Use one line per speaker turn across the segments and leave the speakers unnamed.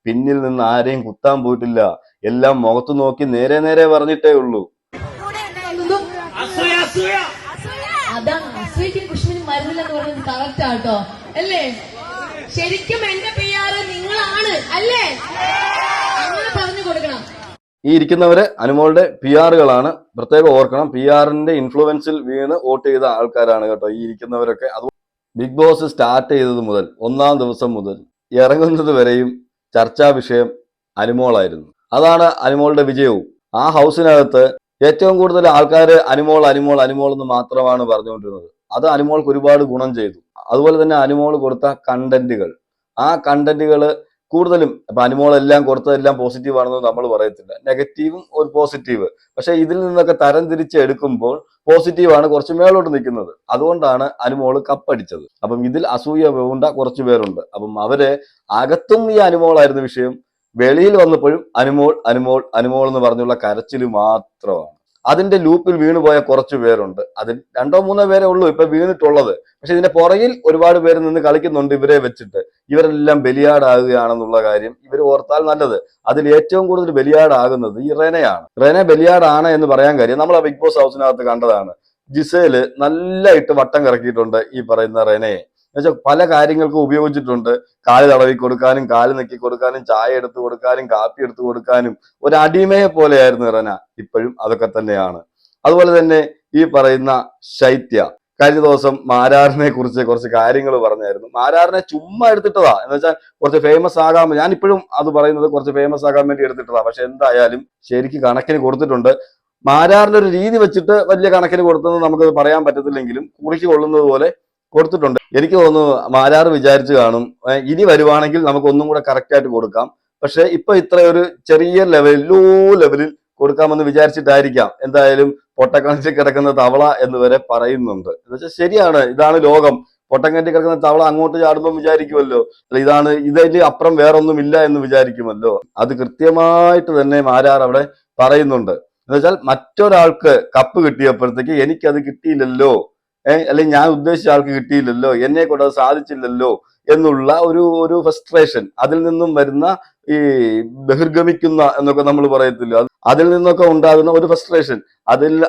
പിന്നിൽ നിന്ന് ആരെയും കുത്താൻ പോയിട്ടില്ല. എല്ലാം മുഖത്തു നോക്കി നേരെ നേരെ പറഞ്ഞിട്ടേ ഉള്ളൂ.
അതാണ് അസൂയക്കും കുഷ്മിനും മരുന്നില്ലെന്ന് പറയുന്നത് കറക്റ്റ് ആട്ടോ അല്ലേ? ശരിക്കും എന്റെ PR നിങ്ങളാണ് അല്ലേ? അങ്ങനെ പറഞ്ഞു കൊടുക്കണം.
ഈ ഇരിക്കുന്നവര് അനുമോളുടെ PR-കളാണ്. പ്രത്യേകം ഓർക്കണം, PR-ന്റെ ഇൻഫ്ലുവൻസിൽ വീണ് വോട്ട് ചെയ്ത ആൾക്കാരാണ് കേട്ടോ ഈ ഇരിക്കുന്നവരൊക്കെ. അത് ബിഗ് ബോസ് സ്റ്റാർട്ട് ചെയ്തത് മുതൽ, ഒന്നാം ദിവസം മുതൽ ഇറങ്ങുന്നത് വരെയും ചർച്ചാ വിഷയം അനുമോളായിരുന്നു. അതാണ് അനുമോളുടെ വിജയവും. ആ ഹൗസിനകത്ത് ഏറ്റവും കൂടുതൽ ആൾക്കാർ അനുമോൾ അനുമോൾ അനുമോൾ എന്ന് മാത്രമാണ് പറഞ്ഞുകൊണ്ടിരുന്നത്. അത് അനുമോൾക്ക് ഒരുപാട് ഗുണം ചെയ്തു. അതുപോലെ തന്നെ അനുമോൾ കൊടുത്ത കണ്ടന്റുകൾ, ആ കണ്ടന്റുകൾ കൂടുതലും ഇപ്പൊ അനുമോൾ എല്ലാം കൊടുത്തതെല്ലാം പോസിറ്റീവ് ആണെന്ന് നമ്മൾ പറയത്തില്ല. നെഗറ്റീവും ഒരു പോസിറ്റീവ്. പക്ഷെ ഇതിൽ നിന്നൊക്കെ തരം തിരിച്ച് എടുക്കുമ്പോൾ പോസിറ്റീവാണ് കുറച്ച് മേളോട്ട് നിൽക്കുന്നത്. അതുകൊണ്ടാണ് അനുമോൾ കപ്പടിച്ചത്. അപ്പം ഇതിൽ അസൂയ വേണ്ട കുറച്ചു പേരുണ്ട്. അപ്പം അവര് അകത്തും ഈ അനുമോളായിരുന്നു വിഷയം, വെളിയിൽ വന്നപ്പോഴും അനുമോൾ അനുമോൾ അനുമോൾ എന്ന് പറഞ്ഞുള്ള കരച്ചിൽ മാത്രമാണ്. അതിന്റെ ലൂപ്പിൽ വീണുപോയ കുറച്ചു പേരുണ്ട്. അതിൽ 2-3 പേരെ ഉള്ളൂ ഇപ്പൊ വീണിട്ടുള്ളത്. പക്ഷെ ഇതിന്റെ പുറകിൽ ഒരുപാട് പേര് നിന്ന് കളിക്കുന്നുണ്ട് ഇവരെ വെച്ചിട്ട്. ഇവരെല്ലാം ബലിയാടാകുകയാണെന്നുള്ള കാര്യം ഇവർ ഓർത്താൽ നല്ലത്. അതിൽ ഏറ്റവും കൂടുതൽ ബലിയാടാകുന്നത് ഈ റെനയാണ്. റെന ബലിയാടാണ് എന്ന് പറയാൻ കാര്യം നമ്മൾ ആ ബിഗ് ബോസ് ഹൗസിനകത്ത് കണ്ടതാണ്. ജിസേല് നല്ല ഇട്ട് വട്ടം കറക്കിയിട്ടുണ്ട് ഈ പറയുന്ന റെനയെ. എന്നുവെച്ചാൽ പല കാര്യങ്ങൾക്കും ഉപയോഗിച്ചിട്ടുണ്ട്. കാല് തടവി കൊടുക്കാനും, കാല് നെക്കി കൊടുക്കാനും, ചായ എടുത്തു കൊടുക്കാനും, കാപ്പി എടുത്തു കൊടുക്കാനും ഒരു അടിമയെ പോലെയായിരുന്നു റെന. ഇപ്പോഴും അതൊക്കെ തന്നെയാണ്. അതുപോലെ തന്നെ ഈ പറയുന്ന ശൈത്യ കഴിഞ്ഞ ദിവസം മാരാറിനെ കുറിച്ച് കുറച്ച് കാര്യങ്ങൾ പറഞ്ഞായിരുന്നു. മാരാറിനെ ചുമ്മാ എടുത്തിട്ടതാ, എന്ന് വെച്ചാൽ കുറച്ച് ഫേമസ് ആകാൻ, ഞാൻ ഇപ്പോഴും അത് പറയുന്നത് കുറച്ച് ഫേമസ് ആകാൻ വേണ്ടി എടുത്തിട്ടതാ. പക്ഷെ എന്തായാലും ശരിക്ക് കണക്കിന് കൊടുത്തിട്ടുണ്ട്. മാരാറിന്റെ ഒരു രീതി വെച്ചിട്ട് വലിയ കണക്കിന് കൊടുത്തെന്ന് നമുക്ക് പറയാൻ പറ്റത്തില്ലെങ്കിലും കുറിക്ക് കൊള്ളുന്നത് പോലെ കൊടുത്തിട്ടുണ്ട്. എനിക്ക് തോന്നുന്നു മാരാറ് വിചാരിച്ചു കാണും ഇനി വരുവാണെങ്കിൽ നമുക്ക് ഒന്നും കൂടെ കറക്റ്റ് ആയിട്ട് കൊടുക്കാം. പക്ഷെ ഇപ്പൊ ഇത്ര ഒരു ചെറിയ ലെവലിൽ, ലോ ലെവലിൽ കൊടുക്കാമെന്ന് വിചാരിച്ചിട്ടായിരിക്കാം. എന്തായാലും പൊട്ടക്കണിച്ച് കിടക്കുന്ന തവള എന്ന് വരെ പറയുന്നുണ്ട്. എന്ന് വെച്ചാൽ ശരിയാണ്, ഇതാണ് ലോകം. പൊട്ടം കെട്ടി കിടക്കുന്ന തവള അങ്ങോട്ട് ചാടുമ്പോൾ വിചാരിക്കുമല്ലോ ഇതാണ്, ഇതിൽ അപ്പുറം വേറൊന്നും ഇല്ല എന്ന് വിചാരിക്കുമല്ലോ. അത് കൃത്യമായിട്ട് തന്നെ മാരാർ അവിടെ പറയുന്നുണ്ട്. എന്ന് വെച്ചാൽ മറ്റൊരാൾക്ക് കപ്പ് കിട്ടിയപ്പോഴത്തേക്ക് എനിക്കത് കിട്ടിയില്ലല്ലോ, അല്ലെങ്കിൽ ഞാൻ ഉദ്ദേശിച്ച ആൾക്ക് കിട്ടിയില്ലല്ലോ, എന്നെ കൊണ്ട് അത് സാധിച്ചില്ലല്ലോ എന്നുള്ള ഒരു ഫ്രസ്ട്രേഷൻ, അതിൽ നിന്നും വരുന്ന ഈ ബഹിർഗമിക്കുന്ന എന്നൊക്കെ നമ്മൾ പറയത്തില്ല, അതിൽ നിന്നൊക്കെ ഉണ്ടാകുന്ന ഒരു ഫ്രസ്ട്രേഷൻ,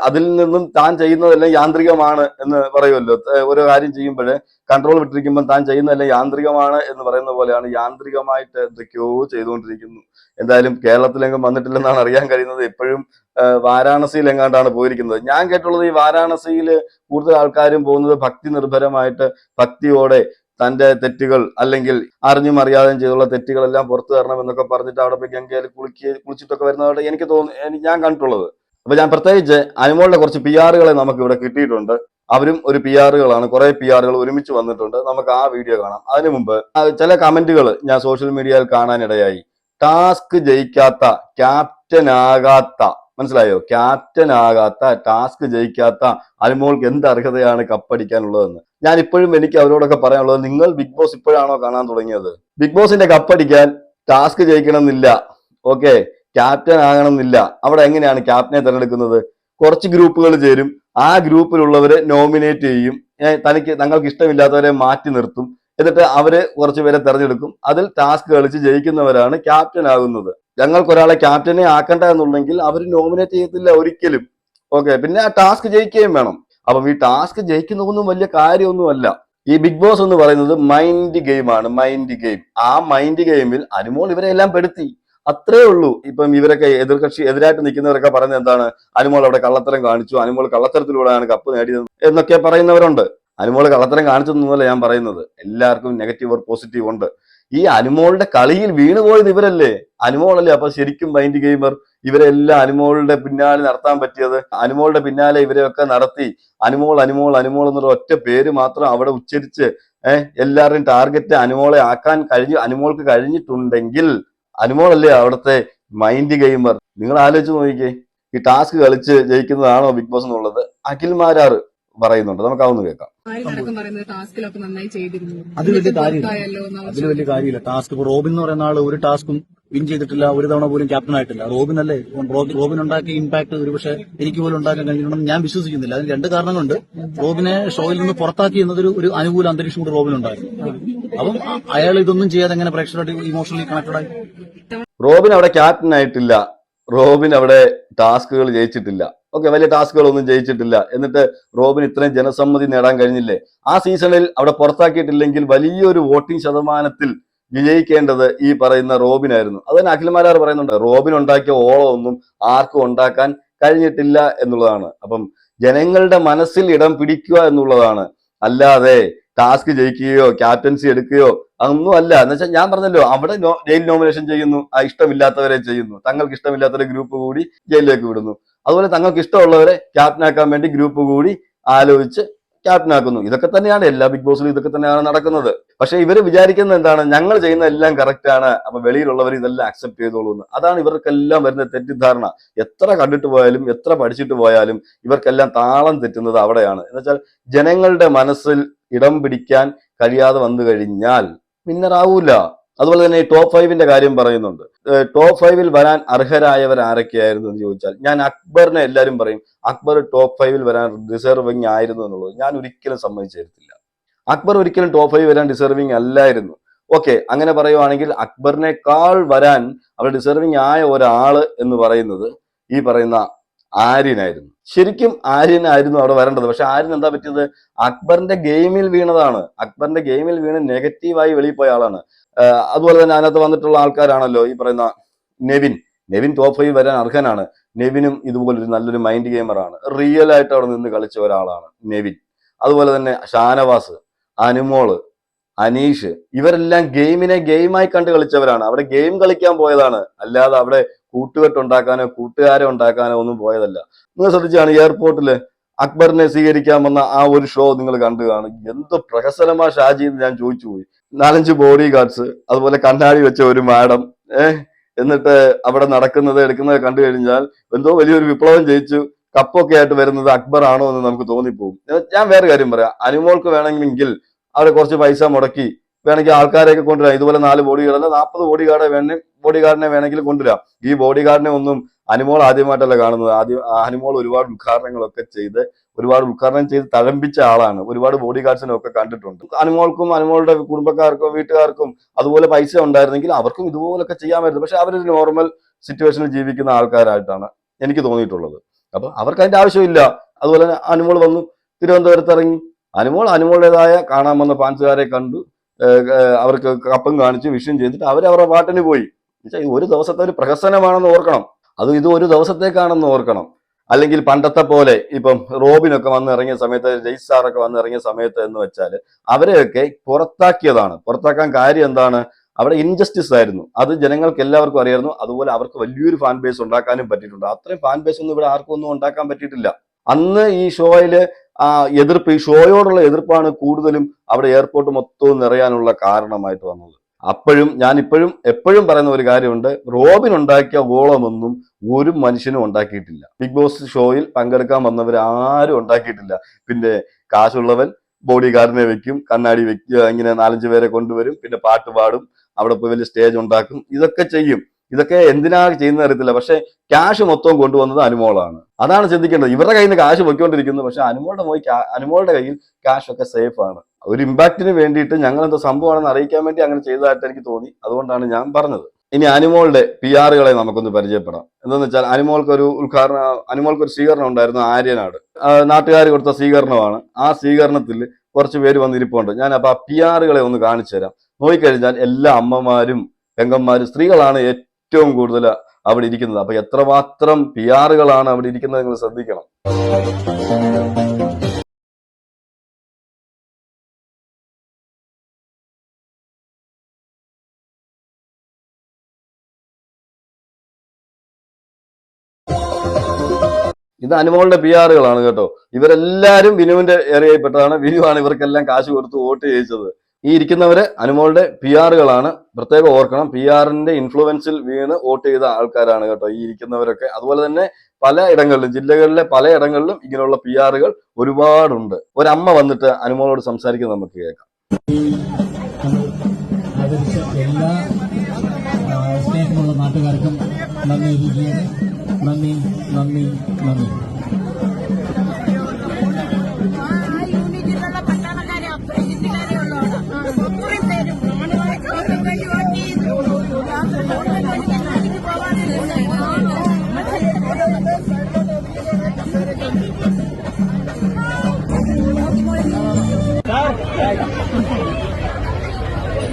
അതിൽ നിന്നും താൻ ചെയ്യുന്നതെല്ലാം യാന്ത്രികമാണ് എന്ന് പറയുമല്ലോ. ഓരോ കാര്യം ചെയ്യുമ്പോൾ കൺട്രോൾ വിട്ടിരിക്കുമ്പോൾ താൻ ചെയ്യുന്നതെല്ലാം യാന്ത്രികമാണ് എന്ന് പറയുന്ന പോലെയാണ് യാന്ത്രികമായിട്ട് എന്തൊക്കെയോ ചെയ്തുകൊണ്ടിരിക്കുന്നു. എന്തായാലും കേരളത്തിലെങ്കും വന്നിട്ടില്ലെന്നാണ് അറിയാൻ കഴിയുന്നത്. ഇപ്പോഴും വാരാണസിയിൽ എങ്ങാണ്ടാണ് പോയിരിക്കുന്നത്. ഞാൻ കേട്ടുള്ളത് ഈ വാരാണസിയിൽ കൂടുതൽ ആൾക്കാരും പോകുന്നത് ഭക്തി നിർഭരമായിട്ട്, ഭക്തിയോടെ തന്റെ തെറ്റുകൾ അല്ലെങ്കിൽ അറിഞ്ഞും അറിയാതെയും ചെയ്തുള്ള തെറ്റുകളെല്ലാം പുറത്തു തരണം എന്നൊക്കെ പറഞ്ഞിട്ട് അവിടെ പോയി ഗംഗയിൽ കുളിച്ചിട്ടൊക്കെ വരുന്നതായിട്ട് എനിക്ക് ഞാൻ കണ്ടിട്ടുള്ളത്. അപ്പൊ ഞാൻ പ്രത്യേകിച്ച് അനുമോളുടെ കുറച്ച് PR-കളെ നമുക്ക് ഇവിടെ കിട്ടിയിട്ടുണ്ട്. അവരും ഒരു PR-കളാണ്. കുറെ PR-കൾ ഒരുമിച്ച് വന്നിട്ടുണ്ട്. നമുക്ക് ആ വീഡിയോ കാണാം. അതിനു മുമ്പ് ചില കമന്റുകൾ ഞാൻ സോഷ്യൽ മീഡിയയിൽ കാണാനിടയായി. ടാസ്ക് ജയിക്കാത്ത, ക്യാപ്റ്റൻ ആകാത്ത, മനസ്സിലായോ, ക്യാപ്റ്റൻ ആകാത്ത, ടാസ്ക് ജയിക്കാത്ത അനുമോൾക്ക് എന്ത് അർഹതയാണ് കപ്പടിക്കാനുള്ളതെന്ന്. ഞാൻ ഇപ്പോഴും എനിക്ക് അവരോടൊക്കെ പറയാനുള്ളത്, നിങ്ങൾ ബിഗ് ബോസ് ഇപ്പോഴാണോ കാണാൻ തുടങ്ങിയത്? ബിഗ് ബോസിന്റെ കപ്പടിക്കാൻ ടാസ്ക് ജയിക്കണം എന്നില്ല, ഓക്കെ, ക്യാപ്റ്റൻ ആകണം എന്നില്ല. അവിടെ എങ്ങനെയാണ് ക്യാപ്റ്റനെ തിരഞ്ഞെടുക്കുന്നത്? കുറച്ച് ഗ്രൂപ്പുകൾ ചേരും, ആ ഗ്രൂപ്പിലുള്ളവരെ നോമിനേറ്റ് ചെയ്യും, തങ്ങൾക്ക് ഇഷ്ടമില്ലാത്തവരെ മാറ്റി നിർത്തും, എന്നിട്ട് അവര് കുറച്ചുപേരെ തെരഞ്ഞെടുക്കും. അതിൽ ടാസ്ക് കളിച്ച് ജയിക്കുന്നവരാണ് ക്യാപ്റ്റൻ ആകുന്നത്. ഞങ്ങൾക്ക് ഒരാളെ ക്യാപ്റ്റനെ ആക്കണ്ട എന്നുണ്ടെങ്കിൽ അവർ നോമിനേറ്റ് ചെയ്യത്തില്ല ഒരിക്കലും, ഓക്കെ. പിന്നെ ആ ടാസ്ക് ജയിക്കുകയും വേണം. അപ്പം ഈ ടാസ്ക് ജയിക്കുന്നതൊന്നും വലിയ കാര്യമൊന്നുമല്ല. ഈ ബിഗ് ബോസ് എന്ന് പറയുന്നത് മൈൻഡ് ഗെയിമാണ്, മൈൻഡ് ഗെയിം. ആ മൈൻഡ് ഗെയിമിൽ അനുമോൾ ഇവരെ എല്ലാം പെടുത്തി, അത്രേ ഉള്ളൂ. ഇപ്പം ഇവരൊക്കെ എതിരായിട്ട് നിൽക്കുന്നവരൊക്കെ പറയുന്നത് എന്താണ്, അനുമോൾ അവിടെ കള്ളത്തരം കാണിച്ചു, അനുമോൾ കള്ളത്തരത്തിലൂടെയാണ് കപ്പ് നേടിയത് എന്നൊക്കെ പറയുന്നവരുണ്ട്. അനുമോൾ കള്ളത്തരം കാണിച്ചതൊന്നുമല്ല ഞാൻ പറയുന്നത്. എല്ലാവർക്കും നെഗറ്റീവ് ഓർ പോസിറ്റീവ് ഉണ്ട്. ഈ അനുമോളുടെ കളിയിൽ വീണുപോയത് ഇവരല്ലേ, അനുമോളല്ലേ. അപ്പൊ ശരിക്കും മൈൻഡ് ഗെയിമർ ഇവരെല്ലാം അനുമോളുടെ പിന്നാലെ നടത്താൻ പറ്റിയത്, അനുമോളുടെ പിന്നാലെ ഇവരെയൊക്കെ നടത്തി അനുമോൾ അനുമോൾ അനുമോൾ എന്നുള്ള ഒറ്റ പേര് മാത്രം അവിടെ ഉച്ചരിച്ച് എല്ലാവരുടെയും ടാർഗറ്റ് അനുമോളെ ആക്കാൻ അനുമോൾക്ക് കഴിഞ്ഞിട്ടുണ്ടെങ്കിൽ അനുമോളല്ലേ അവിടുത്തെ മൈൻഡ് ഗെയിമർ. നിങ്ങൾ ആലോചിച്ച് നോക്കിക്കേ, ഈ ടാസ്ക് കളിച്ച് ജയിക്കുന്നതാണോ ബിഗ് ബോസ് എന്നുള്ളത് അഖിൽ മാരാറ് പറയുന്നുണ്ട്. നമുക്ക് അതൊന്ന് കേൾക്കാം.
അതിൽ വലിയ കാര്യമില്ല. ടാസ്ക് ഇപ്പൊ റോബിൻ എന്ന് പറയുന്ന ആള് ഒരു ടാസ്കും വിൻ ചെയ്തിട്ടില്ല, ഒരു തവണ പോലും ക്യാപ്റ്റൻ ആയിട്ടില്ല. റോബിൻ അല്ലേ, റോബിൻ ഉണ്ടാക്കിയ ഇമ്പാക്ട് ഒരുപക്ഷെ എനിക്ക് പോലും ഉണ്ടാക്കാൻ കഴിഞ്ഞിട്ടുണ്ടെന്ന് ഞാൻ വിശ്വസിക്കുന്നില്ല. അതിന് 2 കാരണങ്ങളുണ്ട്. റോബിനെ ഷോയിൽ നിന്ന് പുറത്താക്കി എന്നതൊരു അനുകൂല അന്തരീക്ഷം കൂടി റോബിനുണ്ടായിരുന്നു. അപ്പം അയാൾ ഇതൊന്നും ചെയ്യാതെ എങ്ങനെ പ്രേക്ഷകരോട് ഇമോഷണലി കണക്റ്റഡ് ആയി?
റോബിൻ അവിടെ ക്യാപ്റ്റൻ ആയിട്ടില്ല, റോബിൻ അവിടെ ടാസ്കുകൾ ജയിച്ചിട്ടില്ല. ഓക്കെ, വലിയ ടാസ്കുകളൊന്നും ജയിച്ചിട്ടില്ല. എന്നിട്ട് റോബിൻ ഇത്രയും ജനസമ്മതി നേടാൻ കഴിഞ്ഞില്ലേ? ആ സീസണിൽ അവിടെ പുറത്താക്കിയിട്ടില്ലെങ്കിൽ വലിയൊരു വോട്ടിംഗ് ശതമാനത്തിൽ വിജയിക്കേണ്ടത് ഈ പറയുന്ന റോബിനായിരുന്നു. അത് തന്നെ അഖിൽമാരാർ പറയുന്നുണ്ട്, റോബിൻ ഉണ്ടാക്കിയ ഓളമൊന്നും ആർക്കും ഉണ്ടാക്കാൻ കഴിഞ്ഞിട്ടില്ല എന്നുള്ളതാണ്. അപ്പം ജനങ്ങളുടെ മനസ്സിൽ ഇടം പിടിക്കുക എന്നുള്ളതാണ്, അല്ലാതെ ടാസ്ക് ജയിക്കുകയോ ക്യാപ്റ്റൻസി എടുക്കുകയോ അതൊന്നും അല്ല. എന്ന് വെച്ചാൽ ഞാൻ പറഞ്ഞല്ലോ, അവിടെ ജയിൽ നോമിനേഷൻ ചെയ്യുന്നു, ആ ഇഷ്ടമില്ലാത്തവരെ ചെയ്യുന്നു, തങ്ങൾക്ക് ഇഷ്ടമില്ലാത്തവരെ ഗ്രൂപ്പ് കൂടി ജയിലിലേക്ക് വിടുന്നു. അതുപോലെ തങ്ങൾക്ക് ഇഷ്ടമുള്ളവരെ ക്യാപ്റ്റനാക്കാൻ വേണ്ടി ഗ്രൂപ്പ് കൂടി ആലോചിച്ച് ക്യാപ്റ്റനാക്കുന്നു. ഇതൊക്കെ തന്നെയാണ് എല്ലാ ബിഗ് ബോസിലും ഇതൊക്കെ തന്നെയാണ് നടക്കുന്നത്. പക്ഷെ ഇവർ വിചാരിക്കുന്നത് എന്താണ്, ഞങ്ങൾ ചെയ്യുന്ന എല്ലാം കറക്റ്റ് ആണ്, അപ്പൊ വെളിയിലുള്ളവർ ഇതെല്ലാം അക്സെപ്റ്റ് ചെയ്തോളൂ എന്ന്. അതാണ് ഇവർക്കെല്ലാം വരുന്ന തെറ്റിദ്ധാരണ. എത്ര കണ്ടിട്ട് പോയാലും എത്ര പഠിച്ചിട്ട് പോയാലും ഇവർക്കെല്ലാം താളം തെറ്റുന്നത് അവിടെയാണ്. എന്ന് വെച്ചാൽ ജനങ്ങളുടെ മനസ്സിൽ ഇടം പിടിക്കാൻ കഴിയാതെ വന്നു കഴിഞ്ഞാൽ വിന്നറാവൂല. അതുപോലെ തന്നെ ടോപ്പ് 5ന്റെ കാര്യം പറയുന്നുണ്ട്. ടോപ്പ് 5ൽ വരാൻ അർഹരായവർ ആരൊക്കെയായിരുന്നു എന്ന് ചോദിച്ചാൽ, ഞാൻ അക്ബറിനെ എല്ലാവരും പറയും അക്ബർ ടോപ്പ് 5ൽ വരാൻ ഡിസർവിങ് ആയിരുന്നു എന്നുള്ളത്. ഞാൻ ഒരിക്കലും സമ്മതിച്ചിരുന്നില്ല. അക്ബർ ഒരിക്കലും ടോപ്പ് 5 വരാൻ ഡിസർവിങ് അല്ലായിരുന്നു. ഓക്കെ, അങ്ങനെ പറയുവാണെങ്കിൽ അക്ബറിനേക്കാൾ വരാൻ അവിടെ ഡിസർവിങ് ആയ ഒരാള് എന്ന് പറയുന്നത് ഈ പറയുന്ന ആര്യനായിരുന്നു. ശരിക്കും ആര്യനായിരുന്നു അവിടെ വരേണ്ടത്. പക്ഷെ ആര്യൻ എന്താ പറ്റിയത്, അക്ബറിന്റെ ഗെയിമിൽ വീണതാണ്. അക്ബറിന്റെ ഗെയിമിൽ വീണ് നെഗറ്റീവായി വെളിയിൽ പോയ ആളാണ്. അതുപോലെ തന്നെ അതിനകത്ത് വന്നിട്ടുള്ള ആൾക്കാരാണല്ലോ ഈ പറയുന്ന നെവിൻ ടോപ്പ് 5 വരാൻ അർഹനാണ്. നെവിനും ഇതുപോലൊരു നല്ലൊരു മൈൻഡ് ഗെയിമറാണ്. റിയൽ ആയിട്ട് അവിടെ നിന്ന് കളിച്ച ഒരാളാണ് നെവിൻ. അതുപോലെ തന്നെ ഷാനവാസ്, അനുമോള്, അനീഷ്, ഇവരെല്ലാം ഗെയിമിനെ ഗെയിമായി കണ്ട് കളിച്ചവരാണ്. അവിടെ ഗെയിം കളിക്കാൻ പോയതാണ്, അല്ലാതെ അവിടെ കൂട്ടുകെട്ടുണ്ടാക്കാനോ കൂട്ടുകാരെ ഉണ്ടാക്കാനോ ഒന്നും പോയതല്ല. നിങ്ങൾ ശ്രദ്ധിച്ചാണ് എയർപോർട്ടില് അക്ബറിനെ സ്വീകരിക്കാൻ വന്ന ആ ഒരു ഷോ നിങ്ങൾ കണ്ടു കാണും. എന്ത് പ്രഹസനമാ ഷാജി എന്ന് ഞാൻ ചോദിച്ചു പോയി. 4-5 ബോഡി ഗാർഡ്സ്, അതുപോലെ കണ്ണാടി വെച്ച ഒരു മാഡം, എന്നിട്ട് അവിടെ നടക്കുന്നത് എടുക്കുന്നത് കണ്ടു കഴിഞ്ഞാൽ എന്തോ വലിയൊരു വിപ്ലവം ജയിച്ചു കപ്പൊക്കെ ആയിട്ട് വരുന്നത് അക്ബർ ആണോ എന്ന് നമുക്ക് തോന്നിപ്പോകും. ഞാൻ വേറെ കാര്യം പറയാം, അനുമോൾക്ക് വേണമെങ്കിൽ അവിടെ കുറച്ച് പൈസ മുടക്കി വേണമെങ്കിൽ ആൾക്കാരെയൊക്കെ കൊണ്ടുവരാം. ഇതുപോലെ 4 ബോഡി ഗാർഡ് 40 ബോഡി ഗാർഡിനെ വേണമെങ്കിൽ കൊണ്ടുവരാം. ഈ ബോഡി ഗാർഡിനെ ഒന്നും അനുമോൾ ആദ്യമായിട്ടല്ല കാണുന്നത്. അനുമോൾ ഒരുപാട് ഉദ്ഘാടനങ്ങളൊക്കെ ചെയ്ത് തഴമ്പിച്ച ആളാണ്. ഒരുപാട് ബോഡി ഗാർഡ്സിനെ ഒക്കെ കണ്ടിട്ടുണ്ട്. അനുമോൾക്കും അനുമോളുടെ കുടുംബക്കാർക്കും വീട്ടുകാർക്കും അതുപോലെ പൈസ ഉണ്ടായിരുന്നെങ്കിൽ അവർക്കും ഇതുപോലൊക്കെ ചെയ്യാമായിരുന്നു. പക്ഷെ അവരൊരു നോർമൽ സിറ്റുവേഷനിൽ ജീവിക്കുന്ന ആൾക്കാരായിട്ടാണ് എനിക്ക് തോന്നിയിട്ടുള്ളത്. അപ്പൊ അവർക്ക് അതിന്റെ ആവശ്യമില്ല. അതുപോലെ തന്നെ അനുമോൾ വന്നു തിരുവനന്തപുരത്ത് ഇറങ്ങി, അനുമോളുടേതായ കാണാൻ വന്ന ഫാൻസുകാരെ കണ്ടു, അവർക്ക് കപ്പും കാണിച്ച് വിഷയം ചെയ്തിട്ട് അവരവരുടെ പാട്ടിന് പോയി. ഒരു ദിവസത്തെ ഒരു പ്രഹസനമാണെന്ന് ഓർക്കണം. ഇത് ഒരു ദിവസത്തേക്കാണെന്ന് ഓർക്കണം. അല്ലെങ്കിൽ പണ്ടത്തെ പോലെ ഇപ്പം റോബിനൊക്കെ വന്ന് ഇറങ്ങിയ സമയത്ത്, ജയ്സാറൊക്കെ വന്ന് ഇറങ്ങിയ സമയത്ത് എന്ന് വെച്ചാൽ അവരെയൊക്കെ പുറത്താക്കിയതാണ്. പുറത്താക്കാൻ കാര്യം എന്താണ്, അവിടെ ഇൻജസ്റ്റിസ് ആയിരുന്നു. അത് ജനങ്ങൾക്ക് എല്ലാവർക്കും അറിയായിരുന്നു. അതുപോലെ അവർക്ക് വലിയൊരു ഫാൻ ബേസ് ഉണ്ടാക്കാനും പറ്റിയിട്ടുണ്ട്. അത്രയും ഫാൻ ബേസ് ഒന്നും ഇവിടെ ആർക്കും ഒന്നും ഉണ്ടാക്കാൻ പറ്റിയിട്ടില്ല. അന്ന് ഈ ഷോയില് ഈ ഷോയോടുള്ള എതിർപ്പാണ് കൂടുതലും അവിടെ എയർപോർട്ട് മൊത്തവും നിറയാനുള്ള കാരണമായിട്ട് വന്നത്. ഞാൻ എപ്പോഴും പറയുന്ന ഒരു കാര്യമുണ്ട്, റോബിൻ ഉണ്ടാക്കിയ ഓളമൊന്നും ഒരു മനുഷ്യനും ഉണ്ടാക്കിയിട്ടില്ല. ബിഗ് ബോസ് ഷോയിൽ പങ്കെടുക്കാൻ വന്നവർ ആരും ഉണ്ടാക്കിയിട്ടില്ല. പിന്നെ കാശുള്ളവൻ ബോഡി ഗാർഡിനെ വെക്കും, കണ്ണാടി വെക്കുക, ഇങ്ങനെ 4-5 പേരെ കൊണ്ടുവരും, പിന്നെ പാട്ട് പാടും, അവിടെ പോയി വലിയ സ്റ്റേജ് ഉണ്ടാക്കും, ഇതൊക്കെ ചെയ്യും. ഇതൊക്കെ എന്തിനാ ചെയ്യുന്നത് അറിയത്തില്ല. പക്ഷെ ക്യാഷ് മൊത്തം കൊണ്ടുവന്നത് അനുമോളാണ്. അതാണ് ചിന്തിക്കേണ്ടത്. ഇവരുടെ കയ്യിൽ നിന്ന് കാശ് പൊയ്ക്കൊണ്ടിരിക്കുന്നു, പക്ഷെ അനുമോളുടെ കയ്യിൽ ക്യാഷ് ഒക്കെ സേഫ് ആണ്. ഒരു ഇമ്പാക്റ്റിന് വേണ്ടിയിട്ട് ഞങ്ങൾ എന്താ സംഭവമാണെന്ന് അറിയിക്കാൻ വേണ്ടി അങ്ങനെ ചെയ്തതായിട്ട് എനിക്ക് തോന്നി. അതുകൊണ്ടാണ് ഞാൻ പറഞ്ഞത്. ഇനി അനുമോളുടെ PR-കളെ നമുക്കൊന്ന് പരിചയപ്പെടാം. എന്താന്ന് വെച്ചാൽ അനുമോൾക്ക് ഒരു സ്വീകരണം ഉണ്ടായിരുന്നു ആര്യനാട്. നാട്ടുകാർ കൊടുത്ത സ്വീകരണമാണ്. ആ സ്വീകരണത്തിൽ കുറച്ച് പേര് വന്നിരിപ്പുണ്ട്. ഞാൻ അപ്പൊ ആ PR-കളെ ഒന്ന് കാണിച്ചു തരാം. നോക്കിക്കഴിഞ്ഞാൽ എല്ലാ അമ്മമാരും പെങ്ങന്മാരും സ്ത്രീകളാണ് ഏറ്റവും കൂടുതൽ അവിടെ ഇരിക്കുന്നത്. അപ്പൊ എത്രമാത്രം PR-കളാണ് അവിടെ ഇരിക്കുന്നത് നിങ്ങൾ ശ്രദ്ധിക്കണം. ഇത് അനുമോളുടെ PR-കളാണ് കേട്ടോ. ഇവരെല്ലാരും വിനുവിന്റെ ഏരിയയിൽപ്പെട്ടതാണ്. വിനുവാണ് ഇവർക്കെല്ലാം കാശ് കൊടുത്ത് വോട്ട് ചെയ്യിച്ചത്. ഈ ഇരിക്കുന്നവര് അനുമോളുടെ PR-കളാണ്. പ്രത്യേകം ഓർക്കണം, PR-ന്റെ ഇൻഫ്ലുവൻസിൽ വീണ് വോട്ട് ചെയ്ത ആൾക്കാരാണ് കേട്ടോ ഈ ഇരിക്കുന്നവരൊക്കെ. അതുപോലെ തന്നെ പലയിടങ്ങളിലും, ജില്ലകളിലെ പലയിടങ്ങളിലും ഇങ്ങനെയുള്ള PR-കൾ ഒരുപാടുണ്ട്. ഒരമ്മ വന്നിട്ട് അനുമോളോട് സംസാരിക്കുന്നത് നമുക്ക് കേൾക്കാം.
എല്ലാ സ്നേഹമുള്ള നാട്ടുകാർക്കും നന്ദി.
യൂണിറ്റിലുള്ള പട്ടാളക്കാരെ അപ്രേഷിക്കാനേ ഉള്ളതാണ്. ഒത്തിരി പേര്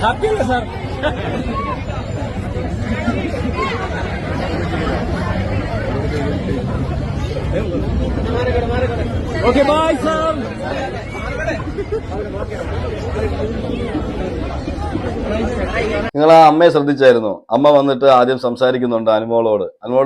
ഓക്കെ ബൈ സാർ.
നിങ്ങൾ ആ അമ്മയെ ശ്രദ്ധിച്ചായിരുന്നോ? അമ്മ വന്നിട്ട് ആദ്യം സംസാരിക്കുന്നുണ്ട് അനുമോളോട്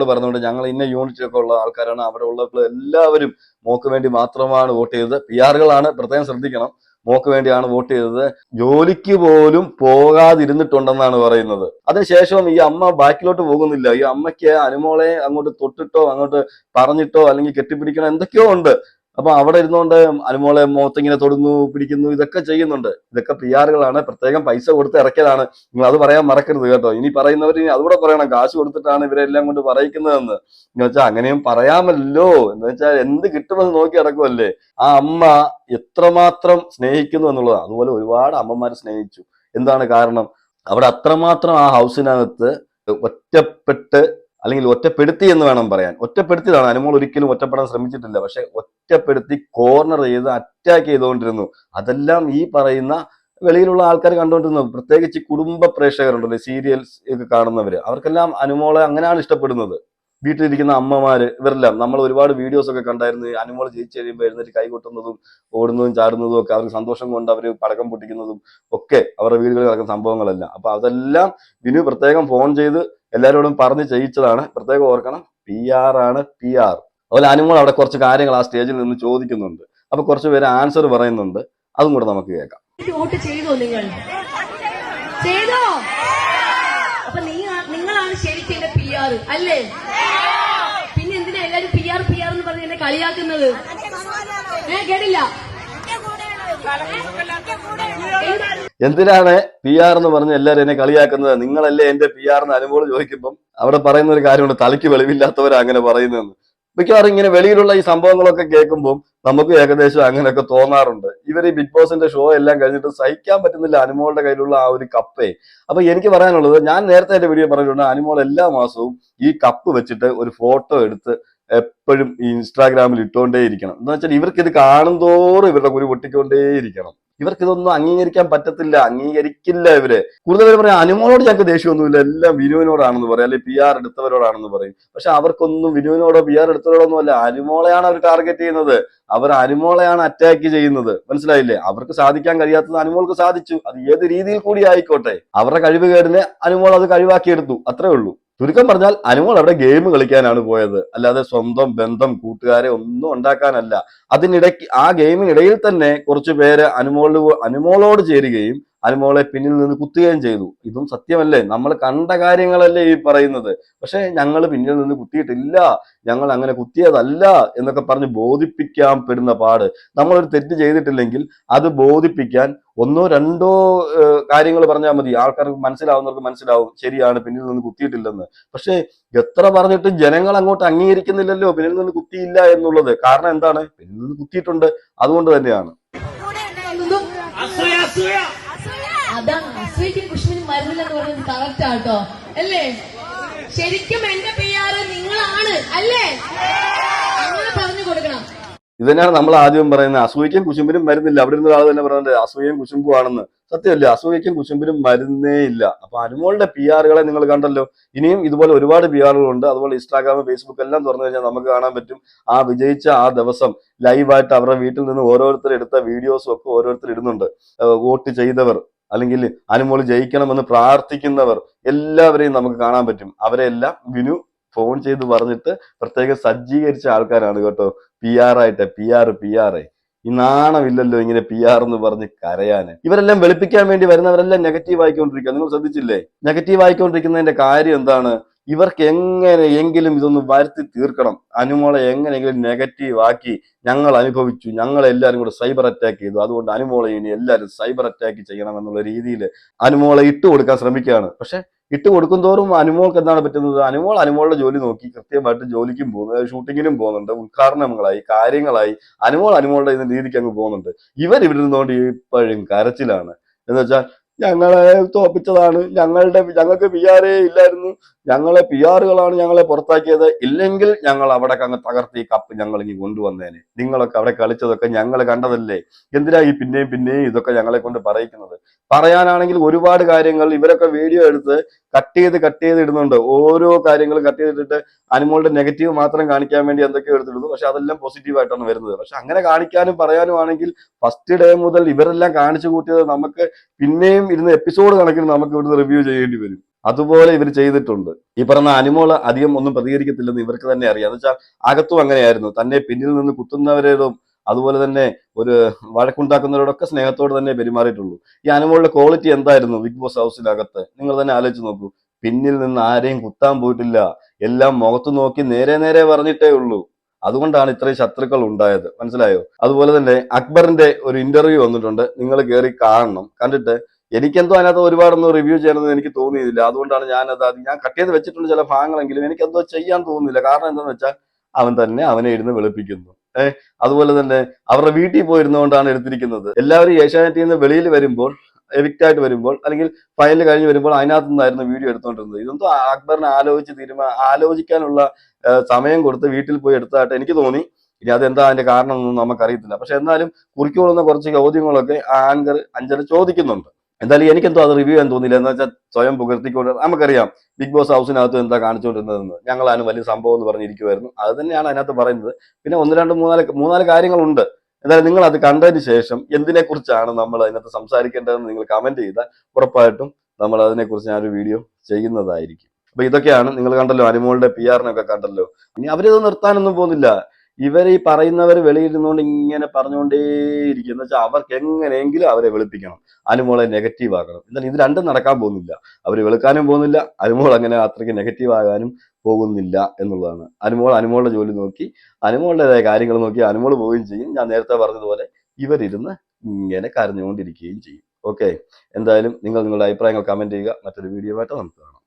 പറഞ്ഞുകൊണ്ട് ഞങ്ങൾ ഇന്ന യൂണിറ്റിലൊക്കെ ഉള്ള ആൾക്കാരാണ്, അവിടെ ഉള്ള എല്ലാവരും മോക്ക് വേണ്ടി മാത്രമാണ് വോട്ട് ചെയ്തത്. PR-കളാണ്, പ്രത്യേകം ശ്രദ്ധിക്കണം. മോക്ക് വേണ്ടിയാണ് വോട്ട് ചെയ്തത്, ജോലിക്ക് പോലും പോകാതിരുന്നിട്ടുണ്ടെന്നാണ് പറയുന്നത്. അതിനുശേഷം ഈ അമ്മ ബാക്കിലോട്ട് പോകുന്നില്ല. ഈ അമ്മയ്ക്ക് അനുമോളെ അങ്ങോട്ട് തൊട്ടിട്ടോ അങ്ങോട്ട് പറഞ്ഞിട്ടോ അല്ലെങ്കിൽ കെട്ടിപ്പിടിക്കണോ എന്തൊക്കെയോ ഉണ്ട്. അപ്പൊ അവിടെ ഇരുന്നുകൊണ്ട് അനുമോളെ മുഖത്തിങ്ങനെ തൊടുന്നു, പിടിക്കുന്നു, ഇതൊക്കെ ചെയ്യുന്നുണ്ട്. ഇതൊക്കെ PR-കളാണ്, പ്രത്യേകം പൈസ കൊടുത്ത് ഇറക്കിയതാണ്. നിങ്ങൾ അത് പറയാൻ മറക്കരുത് കേട്ടോ. ഇനി പറയുന്നവർ ഇനി അതുകൂടെ പറയണം, കാശ് കൊടുത്തിട്ടാണ് ഇവരെല്ലാം കൊണ്ട് പറയിക്കുന്നതെന്ന്. എന്ന് വെച്ചാൽ അങ്ങനെയും പറയാമല്ലോ. എന്ന് വെച്ചാൽ എന്ത് കിട്ടുമെന്ന് നോക്കി നടക്കുമല്ലേ. ആ അമ്മ എത്രമാത്രം സ്നേഹിക്കുന്നു എന്നുള്ളതാണ്. അതുപോലെ ഒരുപാട് അമ്മമാർ സ്നേഹിച്ചു. എന്താണ് കാരണം? അവിടെ അത്രമാത്രം ആ ഹൗസിനകത്ത് ഒറ്റപ്പെട്ട്, അല്ലെങ്കിൽ ഒറ്റപ്പെടുത്തി എന്ന് വേണം പറയാൻ. ഒറ്റപ്പെടുത്തിയതാണ്. അനുമോൾ ഒരിക്കലും ഒറ്റപ്പെടാൻ ശ്രമിച്ചിട്ടില്ല. പക്ഷെ ഒറ്റപ്പെടുത്തി കോർണർ ചെയ്ത് അറ്റാക്ക് ചെയ്തുകൊണ്ടിരുന്നു. അതെല്ലാം ഈ പറയുന്ന വെളിയിലുള്ള ആൾക്കാർ കണ്ടുകൊണ്ടിരുന്നു. പ്രത്യേകിച്ച് കുടുംബ പ്രേക്ഷകരുണ്ടല്ലോ, സീരിയൽസ് ഒക്കെ കാണുന്നവര്, അവർക്കെല്ലാം അനുമോളെ അങ്ങനെയാണ് ഇഷ്ടപ്പെടുന്നത്. വീട്ടിലിരിക്കുന്ന അമ്മമാര് ഇവരെല്ലാം നമ്മൾ ഒരുപാട് വീഡിയോസ് ഒക്കെ കണ്ടായിരുന്നു. അനുമോൾ ജയിച്ചു കഴിയുമ്പോൾ എഴുന്നേറ്റ് കൈകൊട്ടുന്നതും ഓടുന്നതും ചാടുന്നതും ഒക്കെ, അവർക്ക് സന്തോഷം കൊണ്ട് അവർ പടക്കം പൊട്ടിക്കുന്നതും ഒക്കെ അവരുടെ വീടുകളിൽ നടക്കുന്ന സംഭവങ്ങളല്ല. അപ്പൊ അതെല്ലാം വിനു പ്രത്യേകം ഫോൺ ചെയ്ത് എല്ലാവരോടും പറഞ്ഞ് ചെയ്യിച്ചതാണ്. പ്രത്യേകം ഓർക്കണം, PR ആണ്, PR. അതുപോലെ അനുമോൾ അവിടെ കുറച്ച് കാര്യങ്ങൾ ആ സ്റ്റേജിൽ നിന്ന് ചോദിക്കുന്നുണ്ട്. അപ്പൊ കുറച്ച് പേര് ആൻസർ പറയുന്നുണ്ട്. അതും കൂടെ നമുക്ക് കേൾക്കാം.
വോട്ട് ചെയ്തോ? നിങ്ങൾ ചെയ്തോ? അപ്പൊ നിങ്ങളാണ് ശരിക്കും എന്റെ PR അല്ലേ? പിന്നെ എന്തിനാ എല്ലാരും PR എന്ന് പറഞ്ഞ് എന്നെ കളിയാക്കുന്നത്? കേട്ടില്ല.
എന്തിനാണ് PR എന്ന് പറഞ്ഞ് എല്ലാവരും എന്നെ കളിയാക്കുന്നത്? നിങ്ങളല്ലേ എന്റെ PR എന്ന് അനുമോൾ ചോദിക്കുമ്പം അവിടെ പറയുന്ന ഒരു കാര്യമുണ്ട്, തലയ്ക്ക് വെളിവില്ലാത്തവരാ അങ്ങനെ പറയുന്നതെന്ന്. മിക്കവാറും ഇങ്ങനെ വെളിയിലുള്ള ഈ സംഭവങ്ങളൊക്കെ കേൾക്കുമ്പോൾ നമുക്ക് ഏകദേശം അങ്ങനെയൊക്കെ തോന്നാറുണ്ട്. ഇവർ ഈ ബിഗ് ബോസിന്റെ ഷോ എല്ലാം കഴിഞ്ഞിട്ട് സഹിക്കാൻ പറ്റുന്നില്ല അനുമോളുടെ കയ്യിലുള്ള ആ ഒരു കപ്പേ. അപ്പൊ എനിക്ക് പറയാനുള്ളത്, ഞാൻ നേരത്തെ എന്റെ വീഡിയോ പറഞ്ഞിട്ടുണ്ട്, അനുമോൾ എല്ലാ മാസവും ഈ കപ്പ് വെച്ചിട്ട് ഒരു ഫോട്ടോ എടുത്ത് എപ്പോഴും ഈ ഇൻസ്റ്റാഗ്രാമിൽ ഇട്ടുകൊണ്ടേ ഇരിക്കണം. എന്ന് വെച്ചാൽ ഇവർക്ക് ഇത് കാണും തോറും ഇവരുടെ കുരു പൊട്ടിക്കൊണ്ടേ ഇരിക്കണം. ഇവർക്ക് ഇതൊന്നും അംഗീകരിക്കാൻ പറ്റത്തില്ല, അംഗീകരിക്കില്ല ഇവര്. കൂടുതൽ പേര് പറയാം അനുമോളോട് ഞങ്ങൾക്ക് ദേഷ്യമൊന്നുമില്ല, എല്ലാം വിനുവിനോടാണെന്ന് പറയും, അല്ലെങ്കിൽ PR എടുത്തവരോടാണെന്ന് പറയും. പക്ഷെ അവർക്കൊന്നും വിനുവിനോടോ PR എടുത്തവരോടൊന്നും അല്ല, അനുമോളെയാണ് അവർ ടാർഗറ്റ് ചെയ്യുന്നത്. അവർ അനുമോളെയാണ് അറ്റാക്ക് ചെയ്യുന്നത്. മനസ്സിലായില്ലേ? അവർക്ക് സാധിക്കാൻ കഴിയാത്തത് അനുമോൾക്ക് സാധിച്ചു. അത് ഏത് രീതിയിൽ കൂടി ആയിക്കോട്ടെ, അവരുടെ കഴിവുകേടിനെ അനുമോൾ അത് കഴിവാക്കിയെടുത്തു, അത്രേ ഉള്ളൂ. ചുരുക്കം പറഞ്ഞാൽ അനുമോൾ അവിടെ ഗെയിം കളിക്കാനാണ് പോയത്, അല്ലാതെ സ്വന്തം ബന്ധം, കൂട്ടുകാരെ ഒന്നും ഉണ്ടാക്കാനല്ല. അതിനിടയ്ക്ക് ആ ഗെയിമിനിടയിൽ തന്നെ കുറച്ചു പേര് അനുമോളോട് ചേരുകയും അനുമോളെ പിന്നിൽ നിന്ന് കുത്തുകയും ചെയ്തു. ഇതും സത്യമല്ലേ? നമ്മൾ കണ്ട കാര്യങ്ങളല്ലേ ഈ പറയുന്നത്. പക്ഷെ ഞങ്ങൾ പിന്നിൽ നിന്ന് കുത്തിയിട്ടില്ല, ഞങ്ങൾ അങ്ങനെ കുത്തിയതല്ല എന്നൊക്കെ പറഞ്ഞ് ബോധിപ്പിക്കാൻ പെടുന്ന പാട്. നമ്മളൊരു തെറ്റ് ചെയ്തിട്ടില്ലെങ്കിൽ അത് ബോധിപ്പിക്കാൻ ഒന്നോ രണ്ടോ കാര്യങ്ങൾ പറഞ്ഞാൽ മതി. ആൾക്കാർക്ക് മനസ്സിലാവുന്നവർക്ക് മനസ്സിലാവും, ശരിയാണ് പിന്നിൽ നിന്ന് കുത്തിയിട്ടില്ലെന്ന്. പക്ഷെ എത്ര പറഞ്ഞിട്ട് ജനങ്ങൾ അങ്ങോട്ട് അംഗീകരിക്കുന്നില്ലല്ലോ പിന്നിൽ നിന്ന് കുത്തിയില്ല എന്നുള്ളത്. കാരണം എന്താണ്? പിന്നിൽ നിന്ന് കുത്തിയിട്ടുണ്ട്, അതുകൊണ്ട് തന്നെയാണ്.
അതാണ് അസൂയക്കും കുഷ്മിനും മരുന്നില്ലെന്ന് പറയുന്നത് കറക്റ്റ് ആട്ടോ അല്ലേ? ശരിക്കും എന്റെ PR നിങ്ങളാണ് അല്ലേ? അങ്ങനെ പറഞ്ഞു കൊടുക്കണം.
ഇതന്നെയാണ് നമ്മൾ ആദ്യം പറയുന്നത്, അസൂയക്കും കുശുമ്പിനും മരുന്നില്ല. അവിടെ ഇരുന്ന ആൾ തന്നെ പറയുന്നത് അസൂയയും കുശുമ്പും ആണെന്ന്. സത്യമല്ലേ? അസൂയക്കും കുശുമ്പിനും മരുന്നേ ഇല്ല. അപ്പൊ അനുമോളുടെ PR-കളെ നിങ്ങൾ കണ്ടല്ലോ. ഇനിയും ഇതുപോലെ ഒരുപാട് PR-കളുണ്ട്. അതുപോലെ ഇൻസ്റ്റാഗ്രാം, ഫേസ്ബുക്ക് എല്ലാം തുറന്നു കഴിഞ്ഞാൽ നമുക്ക് കാണാൻ പറ്റും. ആ വിജയിച്ച ആ ദിവസം ലൈവായിട്ട് അവരുടെ വീട്ടിൽ നിന്ന് ഓരോരുത്തർ എടുത്ത വീഡിയോസും ഒക്കെ ഓരോരുത്തർ ഇടുന്നുണ്ട്. വോട്ട് ചെയ്തവർ അല്ലെങ്കിൽ അനുമോൾ ജയിക്കണമെന്ന് പ്രാർത്ഥിക്കുന്നവർ എല്ലാവരെയും നമുക്ക് കാണാൻ പറ്റും. അവരെല്ലാം വിനു ഫോൺ ചെയ്ത് പറഞ്ഞിട്ട് പ്രത്യേകം സജ്ജീകരിച്ച ആൾക്കാരാണ് കേട്ടോ. PR ആയിട്ട് PR ഈ നാണമില്ലല്ലോ ഇങ്ങനെ PR എന്ന് പറഞ്ഞ് കരയാന്. ഇവരെല്ലാം വെളുപ്പിക്കാൻ വേണ്ടി വരുന്നവരെല്ലാം നെഗറ്റീവ് ആയിക്കൊണ്ടിരിക്കുക. നിങ്ങൾ ശ്രദ്ധിച്ചില്ലേ? നെഗറ്റീവ് ആയിക്കൊണ്ടിരിക്കുന്നതിന്റെ കാര്യം എന്താണ്? ഇവർക്ക് എങ്ങനെയെങ്കിലും ഇതൊന്ന് വരുത്തി തീർക്കണം. അനുമോളെ എങ്ങനെയെങ്കിലും നെഗറ്റീവ് ആക്കി, ഞങ്ങൾ അനുഭവിച്ചു, ഞങ്ങളെല്ലാരും കൂടെ സൈബർ അറ്റാക്ക് ചെയ്തു, അതുകൊണ്ട് അനുമോളെ ഇനി എല്ലാവരും സൈബർ അറ്റാക്ക് ചെയ്യണം എന്നുള്ള രീതിയിൽ അനുമോളെ ഇട്ടുകൊടുക്കാൻ ശ്രമിക്കുകയാണ്. പക്ഷെ ഇട്ടുകൊടുക്കും തോറും അനുമോൾക്ക് എന്താണ് പറ്റുന്നത്? അനുമോളുടെ ജോലി നോക്കി കൃത്യമായിട്ട് ജോലിക്കും പോകുന്നത്, ഷൂട്ടിങ്ങിനും പോകുന്നുണ്ട്, ഉദ്ഘാടനങ്ങളായി, കാര്യങ്ങളായി അനുമോളുടെ ഇതിന്റെ രീതിക്ക് അങ്ങ് പോകുന്നുണ്ട്. ഇവരിവിടെ നിന്നുകൊണ്ട് ഇപ്പോഴും കരച്ചിലാണ്. എന്ന് വെച്ചാൽ ഞങ്ങളെ തോപ്പിച്ചതാണ്, ഞങ്ങൾക്ക് PR ഇല്ലായിരുന്നു, ഞങ്ങളെ PR ഞങ്ങളെ പുറത്താക്കിയത്, ഇല്ലെങ്കിൽ ഞങ്ങൾ അവിടെ അങ്ങ് തകർത്ത് ഈ കപ്പ് ഞങ്ങൾ ഇനി കൊണ്ടുവന്നേനെ. നിങ്ങളൊക്കെ അവിടെ കളിച്ചതൊക്കെ ഞങ്ങൾ കണ്ടതല്ലേ, എന്തിനാ ഈ പിന്നെയും ഇതൊക്കെ ഞങ്ങളെ കൊണ്ട് പറയിക്കുന്നത്? പറയാനാണെങ്കിൽ ഒരുപാട് കാര്യങ്ങൾ ഇവരൊക്കെ വീഡിയോ എടുത്ത് കട്ട് ചെയ്ത് ഇടുന്നുണ്ട്. ഓരോ കാര്യങ്ങളും കട്ട് ചെയ്തിട്ട് അനുമോളുടെ നെഗറ്റീവ് മാത്രം കാണിക്കാൻ വേണ്ടി എന്തൊക്കെയോ എടുത്തിടുന്നു. പക്ഷെ അതെല്ലാം പോസിറ്റീവ് ആയിട്ടാണ് വരുന്നത്. പക്ഷെ അങ്ങനെ കാണിക്കാനും പറയാനും ആണെങ്കിൽ ഫസ്റ്റ് ഡേ മുതൽ ഇവരെല്ലാം കാണിച്ചു കൂട്ടിയത് നമുക്ക് പിന്നെയും ഇരുന്ന് എപ്പിസോഡ് കണക്കിന് നമുക്ക് ഇവിടുന്ന് റിവ്യൂ ചെയ്യേണ്ടി വരും. അതുപോലെ ഇവർ ചെയ്തിട്ടുണ്ട്. ഈ പറഞ്ഞ അനുമോള് അധികം ഒന്നും പ്രതികരിക്കത്തില്ലെന്ന് ഇവർക്ക് തന്നെ അറിയാം. എന്ന് വെച്ചാൽ അകത്തും അങ്ങനെയായിരുന്നു. തന്നെ പിന്നിൽ നിന്ന് കുത്തുന്നവരോടും അതുപോലെ തന്നെ ഒരു വഴക്കുണ്ടാക്കുന്നവരോടൊക്കെ സ്നേഹത്തോട് തന്നെ പെരുമാറിയിട്ടുള്ളൂ. ഈ അനുമോളുടെ ക്വാളിറ്റി എന്തായിരുന്നു ബിഗ് ബോസ് ഹൗസിനകത്ത്? നിങ്ങൾ തന്നെ ആലോചിച്ച് നോക്കൂ. പിന്നിൽ നിന്ന് ആരെയും കുത്താൻ പോയിട്ടില്ല, എല്ലാം മുഖത്ത് നോക്കി നേരെ പറഞ്ഞിട്ടേ ഉള്ളൂ. അതുകൊണ്ടാണ് ഇത്രയും ശത്രുക്കൾ ഉണ്ടായത്, മനസ്സിലായോ? അതുപോലെ തന്നെ അക്ബറിന്റെ ഒരു ഇന്റർവ്യൂ വന്നിട്ടുണ്ട്, നിങ്ങൾ കയറി കാണണം. കണ്ടിട്ട് എനിക്കെന്തോ അതിനകത്ത് ഒരുപാടൊന്നും റിവ്യൂ ചെയ്യണമെന്ന് എനിക്ക് തോന്നിയില്ല. അതുകൊണ്ടാണ് ഞാൻ കട്ട് ചെയ്ത് വെച്ചിട്ടുണ്ട് ചില ഭാഗങ്ങളെങ്കിലും എനിക്കെന്തോ ചെയ്യാൻ തോന്നുന്നില്ല. കാരണം എന്താണെന്ന് വെച്ചാൽ അവൻ തന്നെ അവനെ ഇരുന്ന് വെളുപ്പിക്കുന്നു. അതുപോലെ തന്നെ അവരുടെ വീട്ടിൽ പോയിരുന്നുകൊണ്ടാണ് എടുത്തിരിക്കുന്നത്. എല്ലാവരും ഏഷ്യാനെറ്റിൽ നിന്ന് വെളിയിൽ വരുമ്പോൾ, എവിക്റ്റ് ആയിട്ട് വരുമ്പോൾ, അല്ലെങ്കിൽ ഫൈനൽ കഴിഞ്ഞ് വരുമ്പോൾ അതിനകത്തു നിന്നായിരുന്നു വീഡിയോ എടുത്തുകൊണ്ടിരുന്നത്. ഇതെന്തോ അക്ബറിനെ ആലോചിക്കാനുള്ള സമയം കൊടുത്ത് വീട്ടിൽ പോയി എടുത്തതായിട്ട് എനിക്ക് തോന്നി. ഇനി അതെന്താ അതിന്റെ കാരണം ഒന്നും നമുക്കറിയത്തില്ല. പക്ഷെ എന്നാലും കുറിക്കൊള്ളുന്ന കുറച്ച് ചോദ്യങ്ങളൊക്കെ ആങ്കർ അഞ്ചന ചോദിക്കുന്നുണ്ട്. എന്തായാലും എനിക്കെന്തോ അത് റിവ്യൂ ചെയ്യാൻ തോന്നിയില്ല. എന്ന് വെച്ചാൽ സ്വയം പുകഴ്ത്തിക്കൊണ്ട് നമുക്കറിയാം ബിഗ് ബോസ് ഹൗസിനകത്ത് എന്താ കാണിച്ചുകൊണ്ടിരുന്നതെന്ന്. ഞങ്ങളാണ് വലിയ സംഭവം എന്ന് പറഞ്ഞിരിക്കുമായിരുന്നു. അത് തന്നെയാണ് അതിനകത്ത് പറയുന്നത്. പിന്നെ ഒന്ന് രണ്ട് മൂന്നാല് കാര്യങ്ങളുണ്ട്. എന്തായാലും നിങ്ങൾ അത് കണ്ടതിന് ശേഷം എന്തിനെ കുറിച്ചാണ് നമ്മൾ അതിനകത്ത് സംസാരിക്കേണ്ടതെന്ന് നിങ്ങൾ കമന്റ് ചെയ്താൽ ഉറപ്പായിട്ടും നമ്മൾ അതിനെക്കുറിച്ച് ഞാനൊരു വീഡിയോ ചെയ്യുന്നതായിരിക്കും. അപ്പൊ ഇതൊക്കെയാണ്. നിങ്ങൾ കണ്ടല്ലോ അനുമോളുടെ PR കണ്ടല്ലോ. ഇനി അവരിത് നിർത്താനൊന്നും പോകുന്നില്ല. ഈ പറയുന്നവർ വെളിയിരുന്നുകൊണ്ട് ഇങ്ങനെ പറഞ്ഞുകൊണ്ടേയിരിക്കും. എന്ന് വെച്ചാൽ അവർക്ക് എങ്ങനെയെങ്കിലും അവരെ വെളുപ്പിക്കണം, അനുമോളെ നെഗറ്റീവ് ആക്കണം. എന്തായാലും ഇത് രണ്ടും നടക്കാൻ പോകുന്നില്ല. അവർ വെളുക്കാനും പോകുന്നില്ല, അനുമോൾ അങ്ങനെ അത്രയ്ക്ക് നെഗറ്റീവ് ആകാനും പോകുന്നില്ല എന്നുള്ളതാണ്. അനുമോളുടെ ജോലി നോക്കി, അനുമോളുടേതായ കാര്യങ്ങൾ നോക്കി അനുമോൾ പോവുകയും ചെയ്യും. ഞാൻ നേരത്തെ പറഞ്ഞതുപോലെ ഇവരിരുന്ന് ഇങ്ങനെ കരഞ്ഞുകൊണ്ടിരിക്കുകയും ചെയ്യും. ഓക്കെ, എന്തായാലും നിങ്ങൾ നിങ്ങളുടെ അഭിപ്രായങ്ങൾ കമന്റ് ചെയ്യുക. മറ്റൊരു വീഡിയോ ആയിട്ട് നമുക്ക് കാണാം.